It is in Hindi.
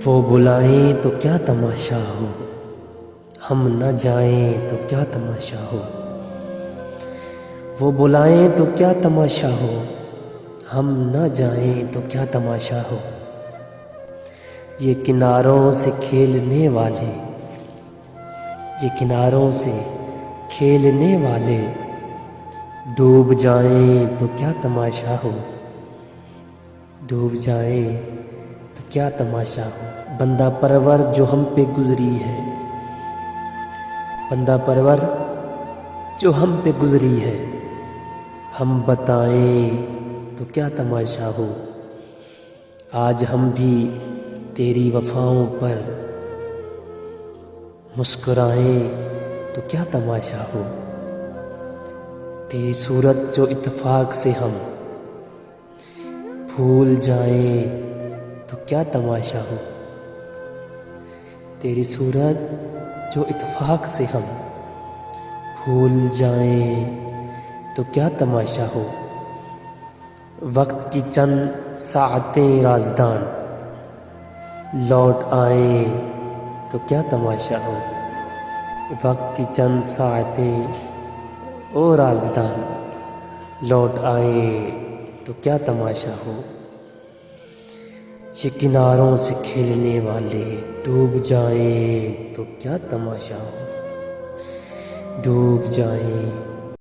वो बुलाएं तो क्या तमाशा हो, हम न जाएं तो क्या तमाशा हो। वो बुलाएं तो क्या तमाशा हो, हम न जाएं तो क्या तमाशा हो। ये किनारों से खेलने वाले, ये किनारों से खेलने वाले, डूब जाएं तो क्या तमाशा हो, डूब जाएं तो क्या तमाशा हो। बंदा परवर जो हम पे गुजरी है, बंदा परवर जो हम पे गुजरी है, हम बताएं तो क्या तमाशा हो। आज हम भी तेरी वफाओं पर मुस्कुराएं तो क्या तमाशा हो। तेरी सूरत जो इत्तेफाक से हम भूल जाएं तो क्या तमाशा हो। तेरी सूरत जो इत्तेफाक से हम भूल जाएं तो क्या तमाशा हो। वक्त की चंद साअतें राज़दान लौट आए तो क्या तमाशा हो। वक्त की चंद साअतें ओ राज़दान लौट आए तो क्या तमाशा हो। ये किनारों से खेलने वाले डूब जाएं तो क्या तमाशा हो, डूब जाएं